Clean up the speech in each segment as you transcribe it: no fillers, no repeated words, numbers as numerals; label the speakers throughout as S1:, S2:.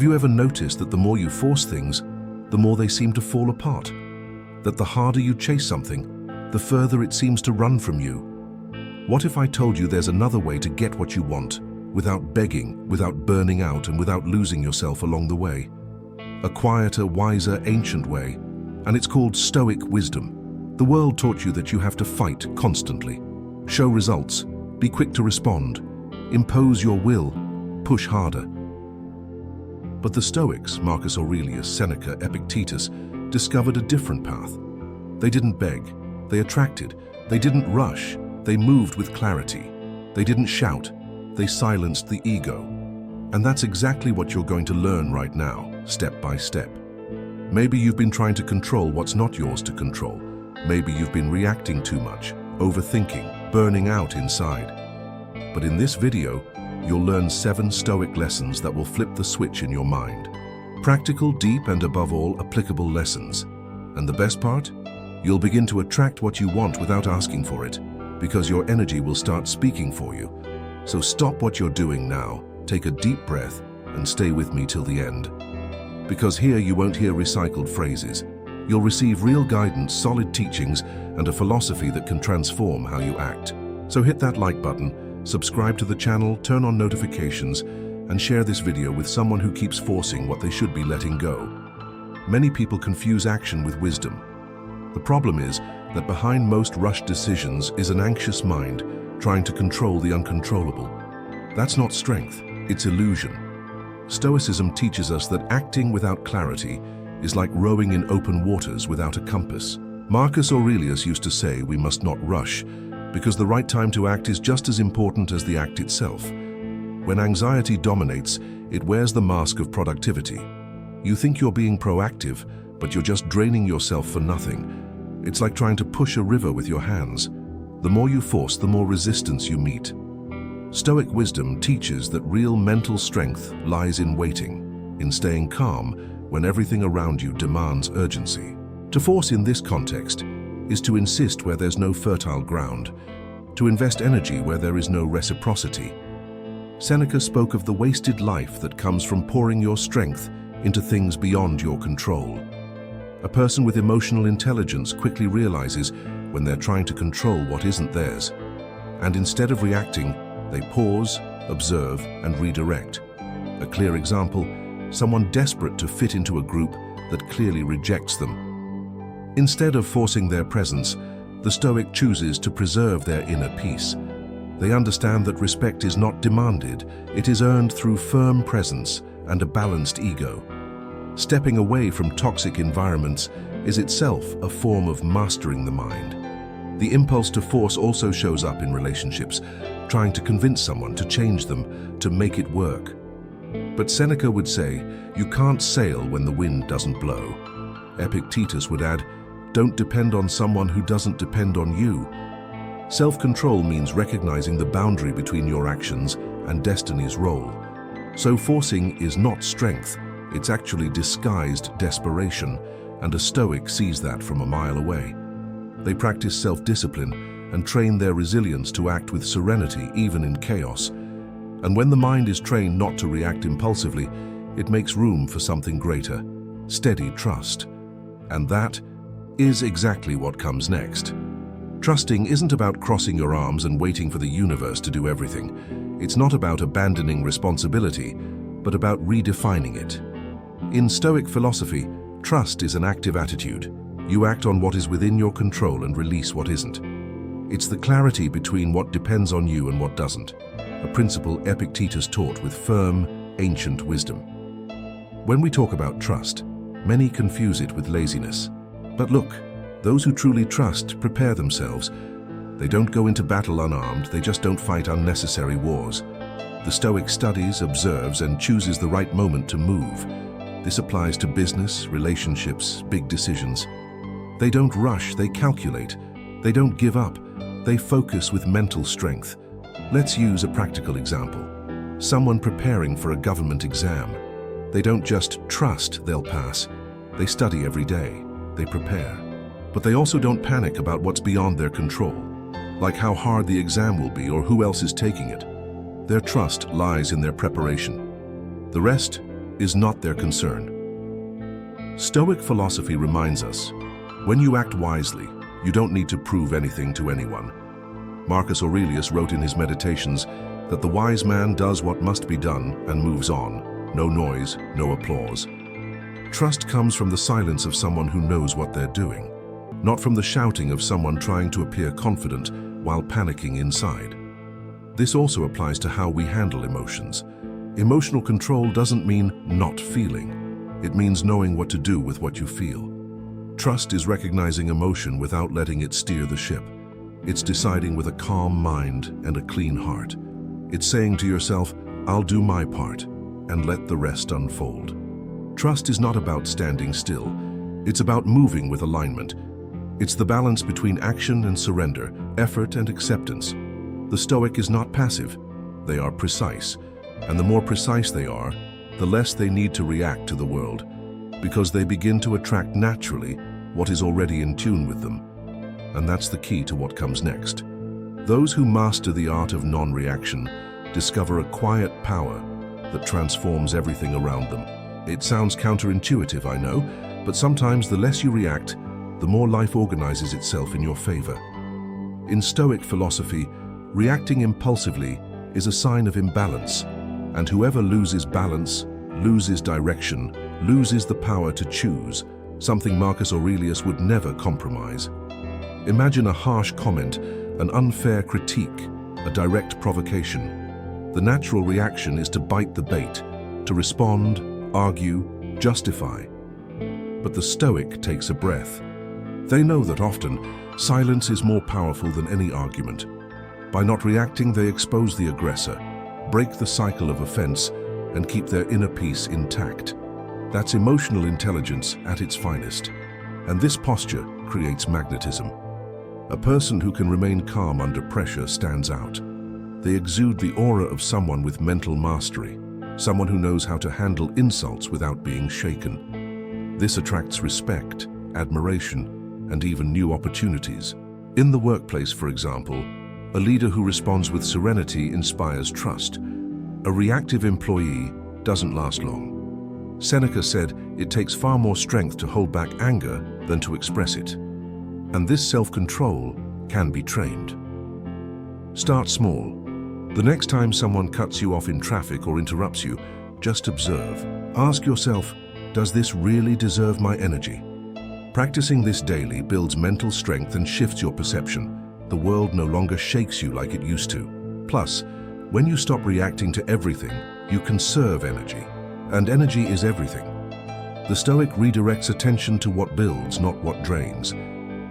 S1: Have you ever noticed that the more you force things, the more they seem to fall apart? That the harder you chase something, the further it seems to run from you? What if I told you there's another way to get what you want, without begging, without burning out, and without losing yourself along the way? A quieter, wiser, ancient way, and it's called Stoic wisdom. The world taught you that you have to fight constantly, show results, be quick to respond, impose your will, push harder. But the Stoics, Marcus Aurelius, Seneca, Epictetus, discovered a different path. They didn't beg, they attracted. They didn't rush, they moved with clarity. They didn't shout, they silenced the ego. And that's exactly what you're going to learn right now, step by step. Maybe you've been trying to control what's not yours to control. Maybe you've been reacting too much, overthinking, burning out inside. But in this video, you'll learn 7 Stoic lessons that will flip the switch in your mind. Practical, deep, and above all, applicable lessons. And the best part? You'll begin to attract what you want without asking for it, because your energy will start speaking for you. So stop what you're doing now, take a deep breath, and stay with me till the end. Because here you won't hear recycled phrases. You'll receive real guidance, solid teachings, and a philosophy that can transform how you act. So hit that like button, subscribe to the channel, turn on notifications, and share this video with someone who keeps forcing what they should be letting go. Many people confuse action with wisdom. The problem is that behind most rushed decisions is an anxious mind trying to control the uncontrollable. That's not strength, it's illusion. Stoicism teaches us that acting without clarity is like rowing in open waters without a compass. Marcus Aurelius used to say we must not rush, because the right time to act is just as important as the act itself. When anxiety dominates, it wears the mask of productivity. You think you're being proactive, but you're just draining yourself for nothing. It's like trying to push a river with your hands. The more you force, the more resistance you meet. Stoic wisdom teaches that real mental strength lies in waiting, in staying calm when everything around you demands urgency. To force in this context is to insist where there's no fertile ground, to invest energy where there is no reciprocity. Seneca spoke of the wasted life that comes from pouring your strength into things beyond your control. A person with emotional intelligence quickly realizes when they're trying to control what isn't theirs, and instead of reacting, they pause, observe, and redirect. A clear example, someone desperate to fit into a group that clearly rejects them. Instead of forcing their presence, the Stoic chooses to preserve their inner peace. They understand that respect is not demanded, it is earned through firm presence and a balanced ego. Stepping away from toxic environments is itself a form of mastering the mind. The impulse to force also shows up in relationships, trying to convince someone to change them, to make it work. But Seneca would say, you can't sail when the wind doesn't blow. Epictetus would add, don't depend on someone who doesn't depend on you. Self-control means recognizing the boundary between your actions and destiny's role. So forcing is not strength, it's actually disguised desperation, and a Stoic sees that from a mile away. They practice self-discipline and train their resilience to act with serenity even in chaos. And when the mind is trained not to react impulsively, it makes room for something greater, steady trust. And that is exactly what comes next. Trusting isn't about crossing your arms and waiting for the universe to do everything. It's not about abandoning responsibility, but about redefining it. In Stoic philosophy, trust is an active attitude. You act on what is within your control and release what isn't. It's the clarity between what depends on you and what doesn't, a principle Epictetus taught with firm, ancient wisdom. When we talk about trust, many confuse it with laziness. But look, those who truly trust prepare themselves. They don't go into battle unarmed, they just don't fight unnecessary wars. The Stoic studies, observes, and chooses the right moment to move. This applies to business, relationships, big decisions. They don't rush, they calculate. They don't give up, they focus with mental strength. Let's use a practical example. Someone preparing for a government exam. They don't just trust they'll pass. They study every day, they prepare. But they also don't panic about what's beyond their control, like how hard the exam will be or who else is taking it. Their trust lies in their preparation. The rest, they is not their concern. Stoic philosophy reminds us, when you act wisely, you don't need to prove anything to anyone. Marcus Aurelius wrote in his Meditations that the wise man does what must be done and moves on. No noise, no applause. Trust comes from the silence of someone who knows what they're doing, not from the shouting of someone trying to appear confident while panicking inside. This also applies to how we handle emotions. Emotional control doesn't mean not feeling. It means knowing what to do with what you feel. Trust is recognizing emotion without letting it steer the ship. It's deciding with a calm mind and a clean heart. It's saying to yourself, I'll do my part, and let the rest unfold. Trust is not about standing still. It's about moving with alignment. It's the balance between action and surrender, effort and acceptance. The Stoic is not passive. They are precise. And the more precise they are, the less they need to react to the world, because they begin to attract naturally what is already in tune with them. And that's the key to what comes next. Those who master the art of non-reaction discover a quiet power that transforms everything around them. It sounds counterintuitive, I know, but sometimes the less you react, the more life organizes itself in your favor. In Stoic philosophy, reacting impulsively is a sign of imbalance, and whoever loses balance, loses direction, loses the power to choose, something Marcus Aurelius would never compromise. Imagine a harsh comment, an unfair critique, a direct provocation. The natural reaction is to bite the bait, to respond, argue, justify. But the Stoic takes a breath. They know that often, silence is more powerful than any argument. By not reacting, they expose the aggressor, break the cycle of offense, and keep their inner peace intact. That's emotional intelligence at its finest. And this posture creates magnetism. A person who can remain calm under pressure stands out. They exude the aura of someone with mental mastery, someone who knows how to handle insults without being shaken. This attracts respect, admiration, and even new opportunities. In the workplace, for example, a leader who responds with serenity inspires trust. A reactive employee doesn't last long. Seneca said it takes far more strength to hold back anger than to express it. And this self-control can be trained. Start small. The next time someone cuts you off in traffic or interrupts you, just observe. Ask yourself, does this really deserve my energy? Practicing this daily builds mental strength and shifts your perception. The world no longer shakes you like it used to. Plus, when you stop reacting to everything, you conserve energy. And energy is everything. The Stoic redirects attention to what builds, not what drains.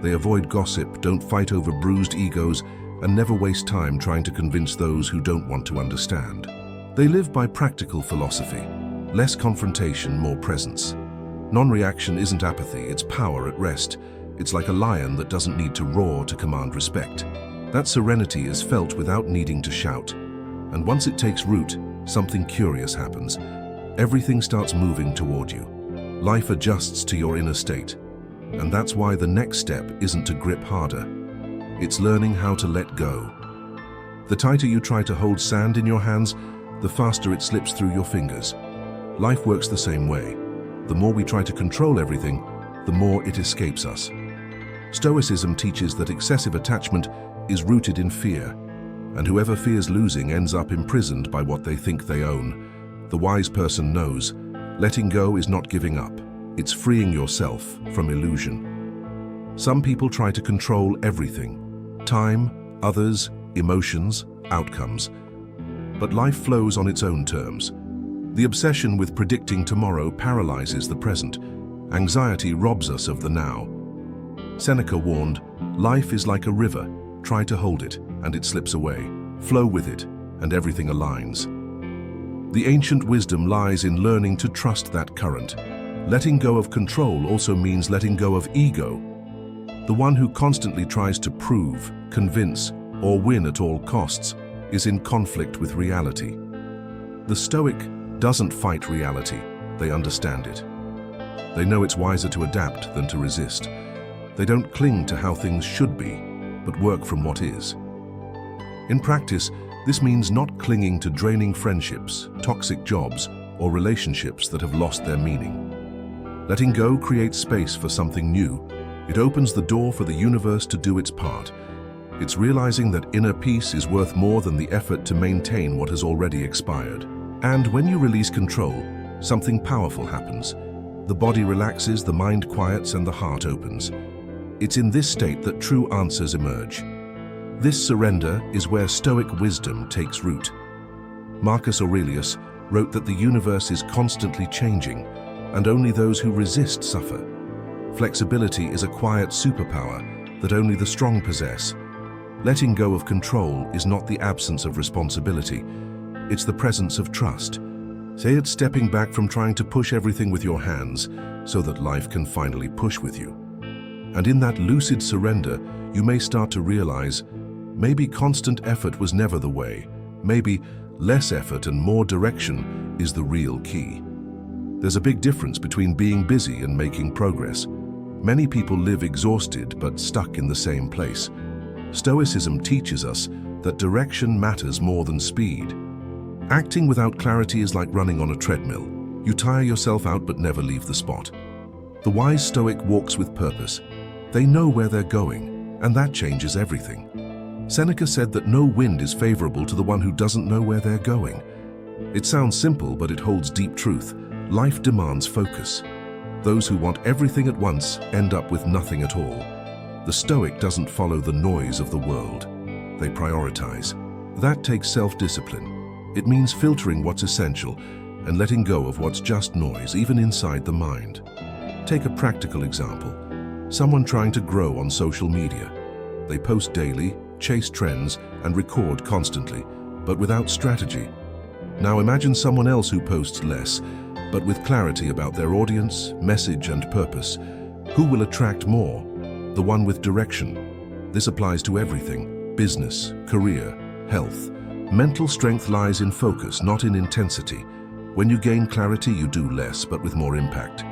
S1: They avoid gossip, don't fight over bruised egos, and never waste time trying to convince those who don't want to understand. They live by practical philosophy. Less confrontation, more presence. Non-reaction isn't apathy, it's power at rest. It's like a lion that doesn't need to roar to command respect. That serenity is felt without needing to shout. And once it takes root, something curious happens. Everything starts moving toward you. Life adjusts to your inner state. And that's why the next step isn't to grip harder. It's learning how to let go. The tighter you try to hold sand in your hands, the faster it slips through your fingers. Life works the same way. The more we try to control everything, the more it escapes us. Stoicism teaches that excessive attachment is rooted in fear, and whoever fears losing ends up imprisoned by what they think they own. The wise person knows, letting go is not giving up. It's freeing yourself from illusion. Some people try to control everything: time, others, emotions, outcomes. But life flows on its own terms. The obsession with predicting tomorrow paralyzes the present. Anxiety robs us of the now. Seneca warned, life is like a river. Try to hold it, and it slips away. Flow with it, and everything aligns. The ancient wisdom lies in learning to trust that current. Letting go of control also means letting go of ego. The one who constantly tries to prove, convince, or win at all costs is in conflict with reality. The Stoic doesn't fight reality, they understand it. They know it's wiser to adapt than to resist. They don't cling to how things should be, but work from what is. In practice, this means not clinging to draining friendships, toxic jobs, or relationships that have lost their meaning. Letting go creates space for something new. It opens the door for the universe to do its part. It's realizing that inner peace is worth more than the effort to maintain what has already expired. And when you release control, something powerful happens. The body relaxes, the mind quiets, and the heart opens. It's in this state that true answers emerge. This surrender is where Stoic wisdom takes root. Marcus Aurelius wrote that the universe is constantly changing, and only those who resist suffer. Flexibility is a quiet superpower that only the strong possess. Letting go of control is not the absence of responsibility, it's the presence of trust. Say it's stepping back from trying to push everything with your hands so that life can finally push with you. And in that lucid surrender, you may start to realize, maybe constant effort was never the way. Maybe less effort and more direction is the real key. There's a big difference between being busy and making progress. Many people live exhausted but stuck in the same place. Stoicism teaches us that direction matters more than speed. Acting without clarity is like running on a treadmill. You tire yourself out but never leave the spot. The wise Stoic walks with purpose. They know where they're going, and that changes everything. Seneca said that no wind is favorable to the one who doesn't know where they're going. It sounds simple, but it holds deep truth. Life demands focus. Those who want everything at once end up with nothing at all. The Stoic doesn't follow the noise of the world. They prioritize. That takes self-discipline. It means filtering what's essential and letting go of what's just noise, even inside the mind. Take a practical example. Someone trying to grow on social media. They post daily, chase trends, and record constantly, but without strategy. Now imagine someone else who posts less, but with clarity about their audience, message, and purpose. Who will attract more? The one with direction. This applies to everything: business, career, health. Mental strength lies in focus, not in intensity. When you gain clarity, you do less, but with more impact.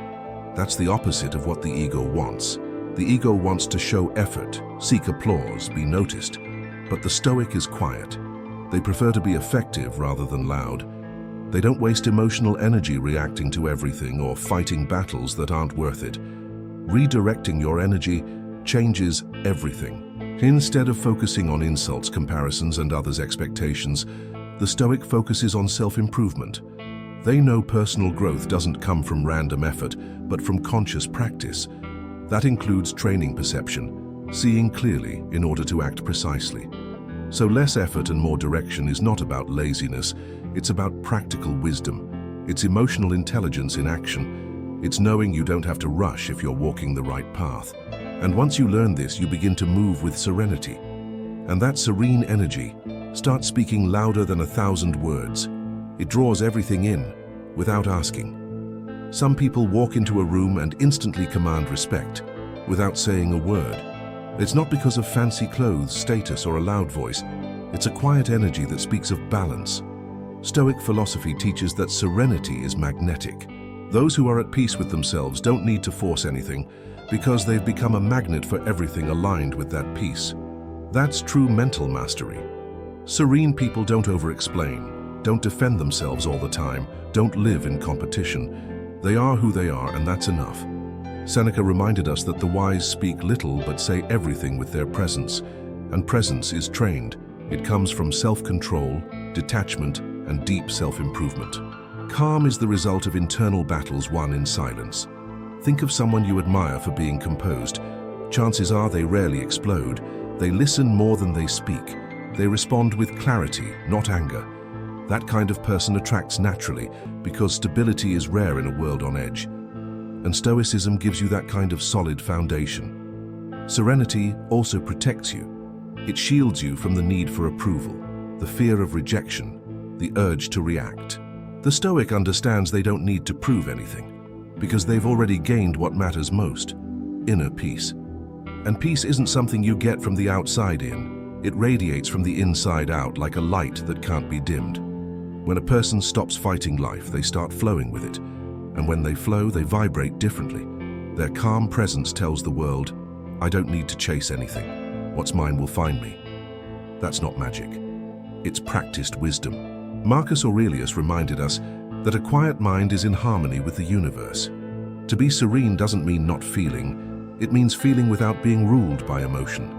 S1: That's the opposite of what the ego wants. The ego wants to show effort, seek applause, be noticed. But the Stoic is quiet. They prefer to be effective rather than loud. They don't waste emotional energy reacting to everything or fighting battles that aren't worth it. Redirecting your energy changes everything. Instead of focusing on insults, comparisons, and others' expectations, the Stoic focuses on self-improvement. They know personal growth doesn't come from random effort, but from conscious practice. That includes training perception, seeing clearly in order to act precisely. So less effort and more direction is not about laziness, it's about practical wisdom. It's emotional intelligence in action. It's knowing you don't have to rush if you're walking the right path. And once you learn this, you begin to move with serenity. And that serene energy starts speaking louder than 1,000 words. It draws everything in without asking. Some people walk into a room and instantly command respect without saying a word. It's not because of fancy clothes, status, or a loud voice. It's a quiet energy that speaks of balance. Stoic philosophy teaches that serenity is magnetic. Those who are at peace with themselves don't need to force anything, because they've become a magnet for everything aligned with that peace. That's true mental mastery. Serene people don't over-explain, don't defend themselves all the time, don't live in competition. They are who they are, and that's enough. Seneca reminded us that the wise speak little but say everything with their presence, and presence is trained. It comes from self-control, detachment, and deep self-improvement. Calm is the result of internal battles won in silence. Think of someone you admire for being composed. Chances are they rarely explode. They listen more than they speak. They respond with clarity, not anger. That kind of person attracts naturally because stability is rare in a world on edge. And Stoicism gives you that kind of solid foundation. Serenity also protects you. It shields you from the need for approval, the fear of rejection, the urge to react. The Stoic understands they don't need to prove anything, because they've already gained what matters most: inner peace. And peace isn't something you get from the outside in. It radiates from the inside out like a light that can't be dimmed. When a person stops fighting life, they start flowing with it. And when they flow, they vibrate differently. Their calm presence tells the world, I don't need to chase anything. What's mine will find me. That's not magic. It's practiced wisdom. Marcus Aurelius reminded us, that a quiet mind is in harmony with the universe. To be serene doesn't mean not feeling, it means feeling without being ruled by emotion.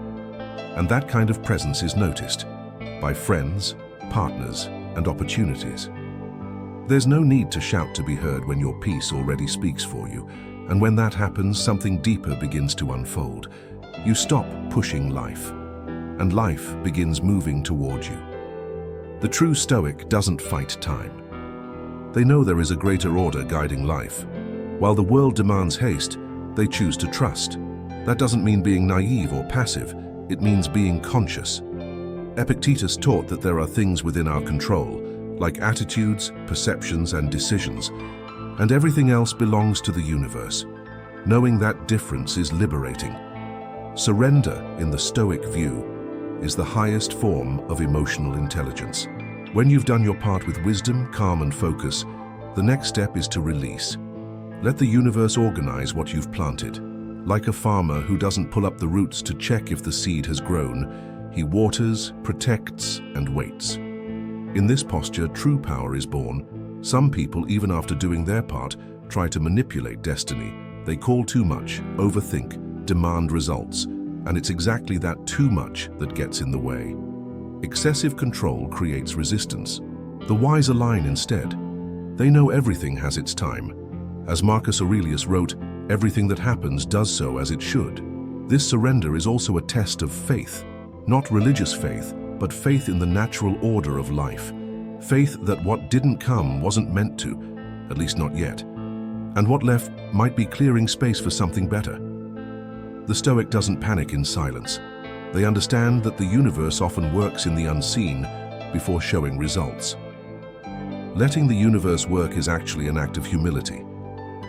S1: And that kind of presence is noticed by friends, partners, and opportunities. There's no need to shout to be heard when your peace already speaks for you, and when that happens, something deeper begins to unfold. You stop pushing life, and life begins moving toward you. The true Stoic doesn't fight time. They know there is a greater order guiding life. While the world demands haste, they choose to trust. That doesn't mean being naive or passive, it means being conscious. Epictetus taught that there are things within our control, like attitudes, perceptions, and decisions, and everything else belongs to the universe. Knowing that difference is liberating. Surrender, in the Stoic view, is the highest form of emotional intelligence. When you've done your part with wisdom, calm, and focus, the next step is to release. Let the universe organize what you've planted. Like a farmer who doesn't pull up the roots to check if the seed has grown, he waters, protects, and waits. In this posture, true power is born. Some people, even after doing their part, try to manipulate destiny. They call too much, overthink, demand results, and it's exactly that too much that gets in the way. Excessive control creates resistance. The wise align instead. They know everything has its time. As Marcus Aurelius wrote, everything that happens does so as it should. This surrender is also a test of faith. Not religious faith, but faith in the natural order of life. Faith that what didn't come wasn't meant to, at least not yet. And what left might be clearing space for something better. The Stoic doesn't panic in silence. They understand that the universe often works in the unseen before showing results. Letting the universe work is actually an act of humility.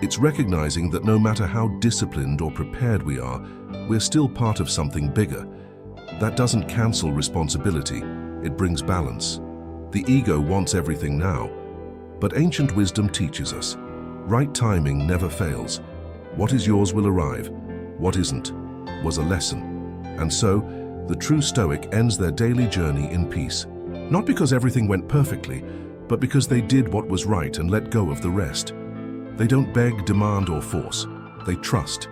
S1: It's recognizing that no matter how disciplined or prepared we are, we're still part of something bigger. That doesn't cancel responsibility, it brings balance. The ego wants everything now, but ancient wisdom teaches us. Right timing never fails. What is yours will arrive. What isn't was a lesson. And so, the true Stoic ends their daily journey in peace. Not because everything went perfectly, but because they did what was right and let go of the rest. They don't beg, demand, or force. They trust.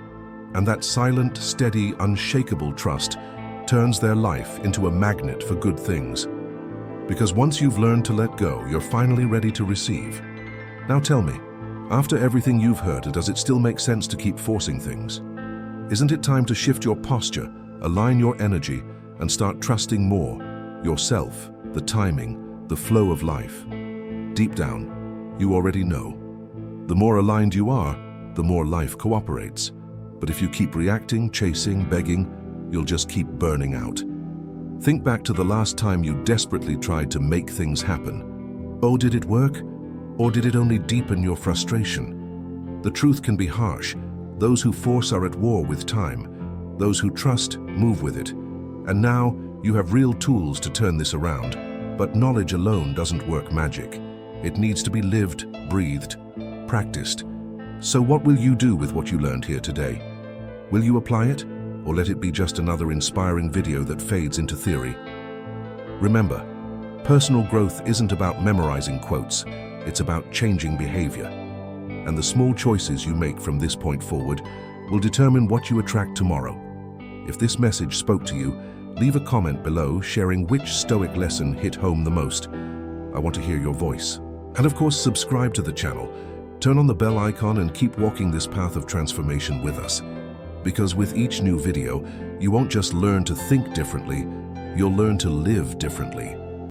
S1: And that silent, steady, unshakable trust turns their life into a magnet for good things. Because once you've learned to let go, you're finally ready to receive. Now tell me, after everything you've heard, does it still make sense to keep forcing things? Isn't it time to shift your posture, align your energy, and start trusting more? Yourself, the timing, the flow of life. Deep down, you already know. The more aligned you are, the more life cooperates. But if you keep reacting, chasing, begging, you'll just keep burning out. Think back to the last time you desperately tried to make things happen. Oh, did it work? Or did it only deepen your frustration? The truth can be harsh. Those who force are at war with time. Those who trust move with it. And now you have real tools to turn this around. But knowledge alone doesn't work magic. It needs to be lived, breathed, practiced. So what will you do with what you learned here today? Will you apply it, or let it be just another inspiring video that fades into theory? Remember, personal growth isn't about memorizing quotes, it's about changing behavior. And the small choices you make from this point forward will determine what you attract tomorrow. If this message spoke to you, leave a comment below sharing which Stoic lesson hit home the most. I want to hear your voice. And of course, subscribe to the channel. Turn on the bell icon and keep walking this path of transformation with us. Because with each new video, you won't just learn to think differently, you'll learn to live differently.